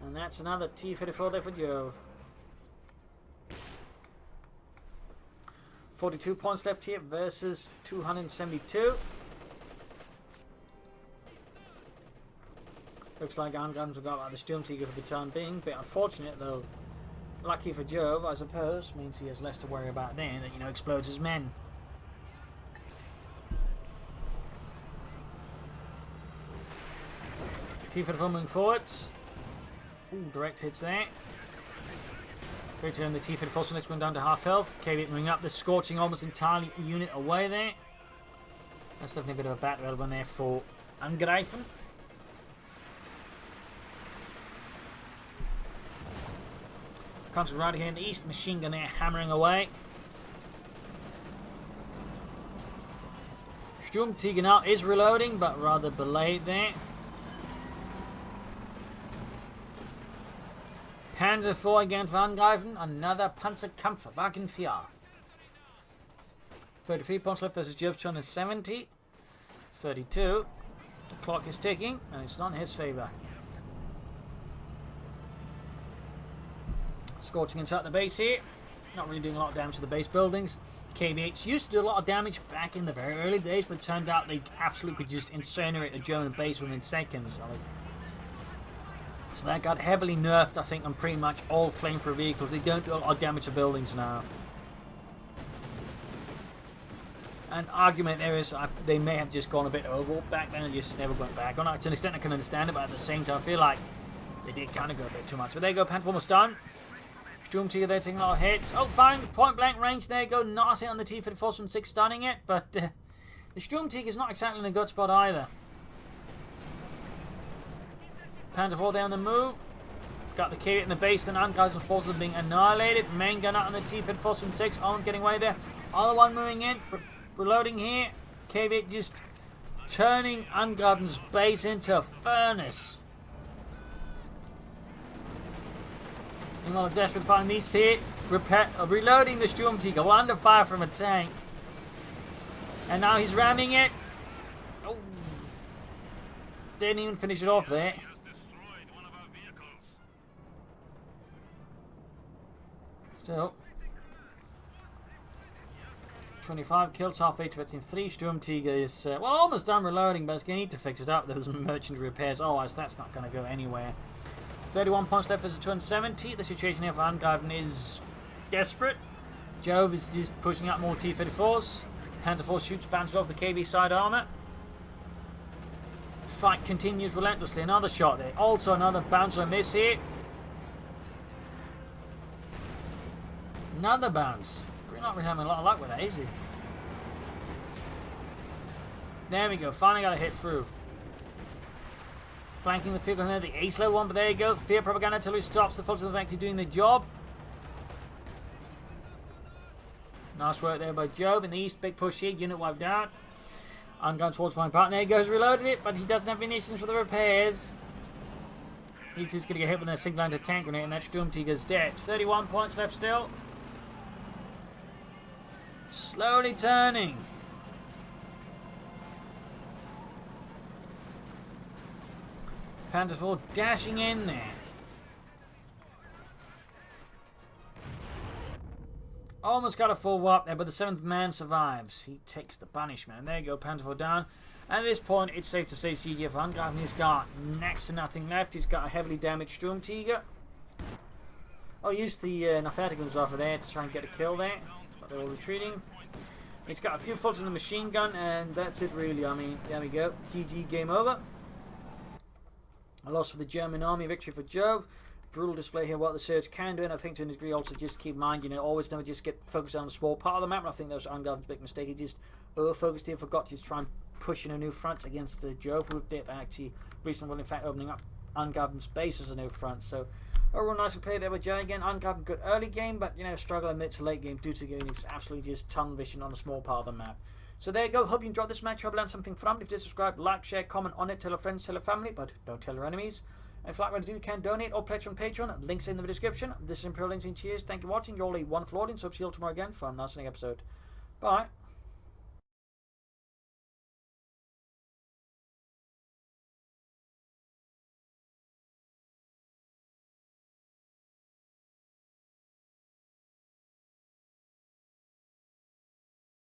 And that's another T-34 there for Jove. 42 points left here versus 272. Looks like Angreifen will go out the Sturmtiger for the time being. Bit unfortunate though. Lucky for Jove, I suppose. Means he has less to worry about then. That, you know, explodes his men. T-34 moving forwards. Ooh, direct hits there. Great turn, the T-34 next one down to half health. KV8 moving up, the scorching almost entirely a unit away there. That's definitely a bit of a battle one there for Angreifen. Comes right here in the east, machine gun there hammering away. Sturmtiger now is reloading, but rather delayed there. Panzer IV again for Angreifen, another Panzerkampfwagen 4. 33 points left versus Jove's 270. 32. The clock is ticking, and it's not in his favour. Scorching inside the base here. Not really doing a lot of damage to the base buildings. KV8s used to do a lot of damage back in the very early days, but it turned out they absolutely could just incinerate a German base within seconds. So that got heavily nerfed, I think, on pretty much all flamethrower vehicles. They don't do a lot of damage to buildings now. An argument there is they may have just gone a bit overboard back then and just never went back on it. To an extent I can understand it, but at the same time I feel like they did kind of go a bit too much. But there you go, Panther almost done. Sturmtiger there taking a lot of hits. Oh, fine, point blank range. There you go, not hit on the T-34 from 6, stunning it. But the Sturmtiger is not exactly in a good spot either. Panther 4 there on the move. Got the KV8 in the base, then Angreifen forces being annihilated. Main gun out on the T-34 from 6. Owen getting away there. Other one moving in. Reloading here. KV8 just turning Angreifen's base into a furnace. Meanwhile, desperate find these here. Reloading the Sturmtiger. Well, under fire from a tank. And now he's ramming it. Oh. Didn't even finish it off there. Still. 25 kills, halfway to 3. Sturmtiger is, well, almost done reloading, but it's going to need to fix it up. There's some merchant repairs. Otherwise, that's not going to go anywhere. 31 points left versus 270. The situation here for Angreifen is desperate. Jove is just pushing out more T-34s. Panther 4 shoots, bounces off the KV side armour. Fight continues relentlessly. Another shot there. Also another bounce on this here. Another bounce. We're not really having a lot of luck with that, is he? There we go. Finally got a hit through. Flanking the field on there, the ace-low one, but there you go. Fear propaganda until he stops the folks of the factory doing the job. Nice work there by Jove. In the east, big push here, unit wiped out. Ungunned towards flying part. There he goes, reloaded it, but he doesn't have munitions for the repairs. He's just going to get hit with a single-handed tank grenade, and that Sturmtiger's dead. 31 points left still. Slowly turning. Panther 4 dashing in there. Almost got a full wipe there, but the 7th man survives. He takes the punishment. And there you go, Panther 4 down. And at this point, it's safe to say CGF Angreifen, he's got next to nothing left. He's got a heavily damaged Sturmtiger. Oh, use the Nafertigans off of there to try and get a kill there. But they're all retreating. He's got a few faults in the machine gun, and that's it really. I mean, there we go. GG, game over. A loss for the German army, victory for Jove. Brutal display here what the Serbs can do, and I think to a degree also just keep in mind, you know, always never just get focused on a small part of the map. And I think that was Angreifen's big mistake. He just over-focused here, forgot to just try and push in a new front against Jove, who did actually recently, in fact, opening up Angreifen's base as a new front. So Overall, nicely played there with Jay again. Angreifen good early game, but struggling mid to late game due to getting absolutely just tunnel vision on a small part of the map. So there you go. Hope you enjoyed this match. Hope you learned something from it. If you did, subscribe, like, share, comment on it. Tell your friends, tell your family, but don't tell your enemies. And if you like what I do, you can donate or pledge on Patreon. Links in the description. This is Imperial Links. Cheers. Thank you for watching. You're all a wonderful audience. Hope to see you all tomorrow again for a nice episode. Bye.